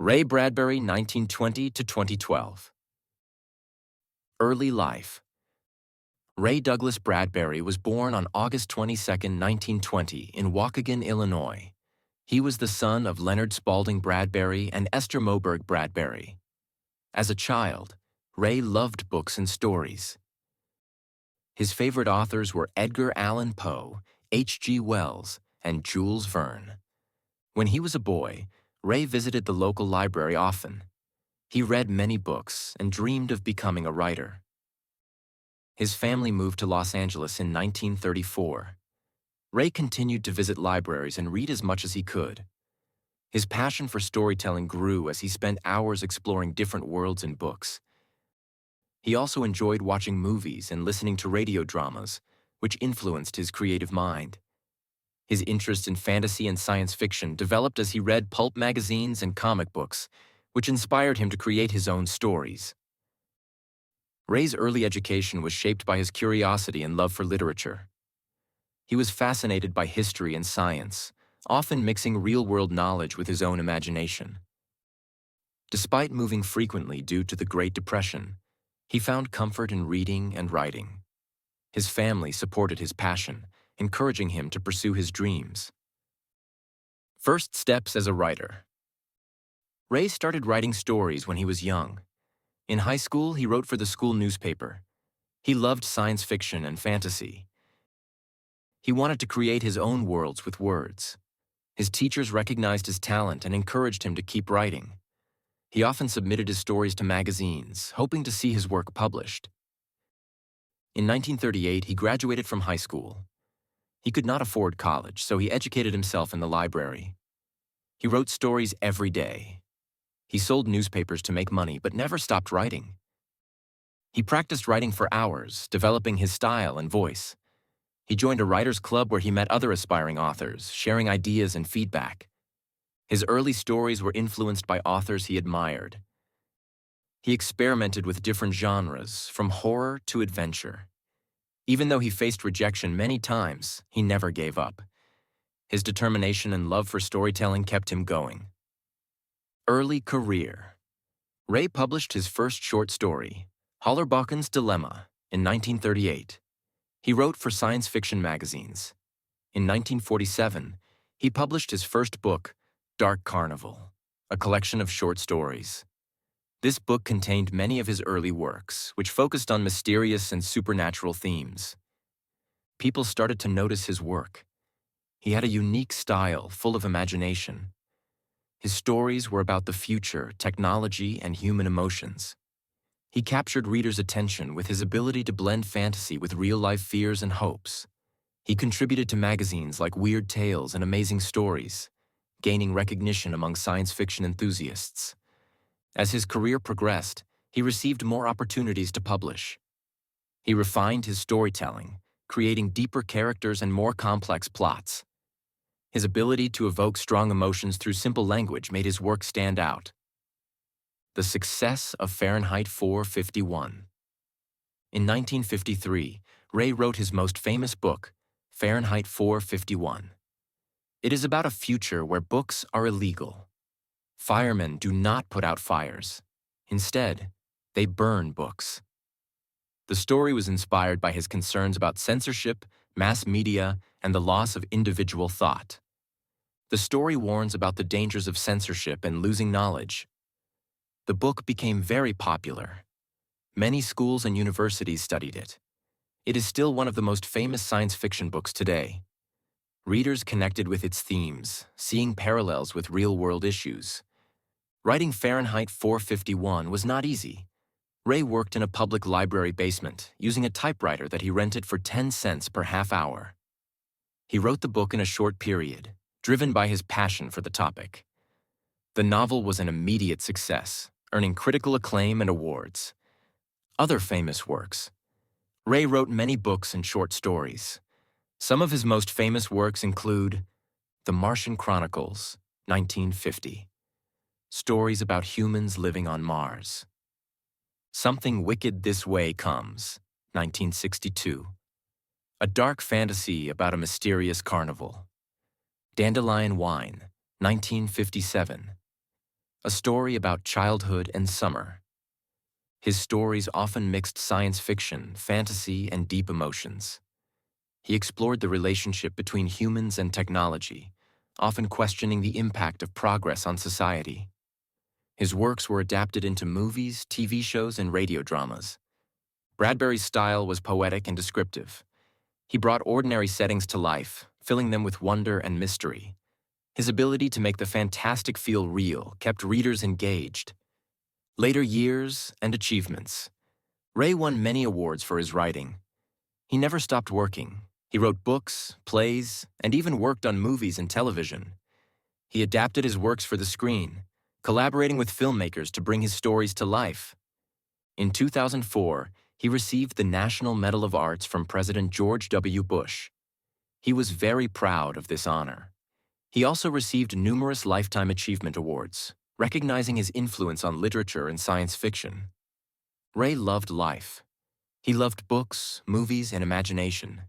Ray Bradbury, 1920 to 2012. Early life. Ray Douglas Bradbury was born on August 22, 1920, in Waukegan, Illinois. He was the son of Leonard Spaulding Bradbury and Esther Moberg Bradbury. As a child, Ray loved books and stories. His favorite authors were Edgar Allan Poe, H.G. Wells, and Jules Verne. When he was a boy, Ray visited the local library often. He read many books and dreamed of becoming a writer. His family moved to Los Angeles in 1934. Ray continued to visit libraries and read as much as he could. His passion for storytelling grew as he spent hours exploring different worlds in books. He also enjoyed watching movies and listening to radio dramas, which influenced his creative mind. His interest in fantasy and science fiction developed as he read pulp magazines and comic books, which inspired him to create his own stories. Ray's early education was shaped by his curiosity and love for literature. He was fascinated by history and science, often mixing real-world knowledge with his own imagination. Despite moving frequently due to the Great Depression, he found comfort in reading and writing. His family supported his passion, encouraging him to pursue his dreams. First steps as a writer. Ray started writing stories when he was young. In high school, he wrote for the school newspaper. He loved science fiction and fantasy. He wanted to create his own worlds with words. His teachers recognized his talent and encouraged him to keep writing. He often submitted his stories to magazines, hoping to see his work published. In 1938, he graduated from high school. He could not afford college, so he educated himself in the library. He wrote stories every day. He sold newspapers to make money, but never stopped writing. He practiced writing for hours, developing his style and voice. He joined a writers' club where he met other aspiring authors, sharing ideas and feedback. His early stories were influenced by authors he admired. He experimented with different genres, from horror to adventure. Even though he faced rejection many times, he never gave up. His determination and love for storytelling kept him going. Early career. Ray published his first short story, Hollerbachen's Dilemma, in 1938. He wrote for science fiction magazines. In 1947, he published his first book, Dark Carnival, a collection of short stories. This book contained many of his early works, which focused on mysterious and supernatural themes. People started to notice his work. He had a unique style full of imagination. His stories were about the future, technology, and human emotions. He captured readers' attention with his ability to blend fantasy with real-life fears and hopes. He contributed to magazines like Weird Tales and Amazing Stories, gaining recognition among science fiction enthusiasts. As his career progressed, he received more opportunities to publish. He refined his storytelling, creating deeper characters and more complex plots. His ability to evoke strong emotions through simple language made his work stand out. The success of Fahrenheit 451. In 1953, Ray wrote his most famous book, Fahrenheit 451. It is about a future where books are illegal. Firemen do not put out fires. Instead, they burn books. The story was inspired by his concerns about censorship, mass media, and the loss of individual thought. The story warns about the dangers of censorship and losing knowledge. The book became very popular. Many schools and universities studied it. It is still one of the most famous science fiction books today. Readers connected with its themes, seeing parallels with real-world issues. Writing Fahrenheit 451 was not easy. Ray worked in a public library basement, using a typewriter that he rented for 10 cents per half hour. He wrote the book in a short period, driven by his passion for the topic. The novel was an immediate success, earning critical acclaim and awards. Other famous works. Ray wrote many books and short stories. Some of his most famous works include The Martian Chronicles, 1950. Stories about humans living on Mars. Something Wicked This Way Comes, 1962. A dark fantasy about a mysterious carnival. Dandelion Wine, 1957. a story about childhood and summer. His stories often mixed science fiction, fantasy, and deep emotions. He explored the relationship between humans and technology, often questioning the impact of progress on society. His works were adapted into movies, TV shows, and radio dramas. Bradbury's style was poetic and descriptive. He brought ordinary settings to life, filling them with wonder and mystery. His ability to make the fantastic feel real kept readers engaged. Later years and achievements. Ray won many awards for his writing. He never stopped working. He wrote books, plays, and even worked on movies and television. He adapted his works for the screen, collaborating with filmmakers to bring his stories to life. In 2004, he received the National Medal of Arts from President George W. Bush. He was very proud of this honor. He also received numerous Lifetime Achievement Awards, recognizing his influence on literature and science fiction. Ray loved life. He loved books, movies, and imagination.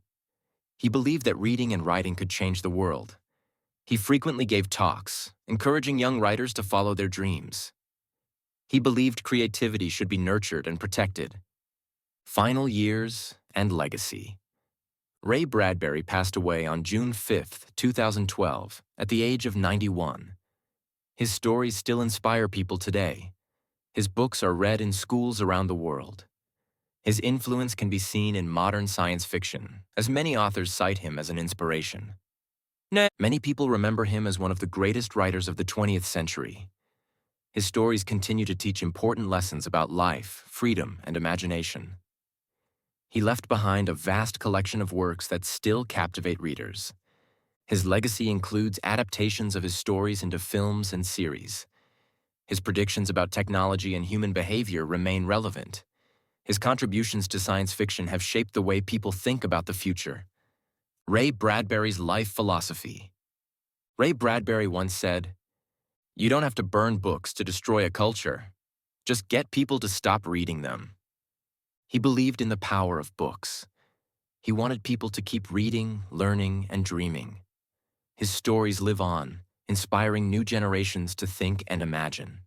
He believed that reading and writing could change the world. He frequently gave talks, encouraging young writers to follow their dreams. He believed creativity should be nurtured and protected. Final years and legacy. Ray Bradbury passed away on June 5, 2012, at the age of 91. His stories still inspire people today. His books are read in schools around the world. His influence can be seen in modern science fiction, as many authors cite him as an inspiration. Many people remember him as one of the greatest writers of the 20th century. His stories continue to teach important lessons about life, freedom, and imagination. He left behind a vast collection of works that still captivate readers. His legacy includes adaptations of his stories into films and series. His predictions about technology and human behavior remain relevant. His contributions to science fiction have shaped the way people think about the future. Ray Bradbury's life philosophy. Ray Bradbury once said, "You don't have to burn books to destroy a culture. Just get people to stop reading them." He believed in the power of books. He wanted people to keep reading, learning, and dreaming. His stories live on, inspiring new generations to think and imagine.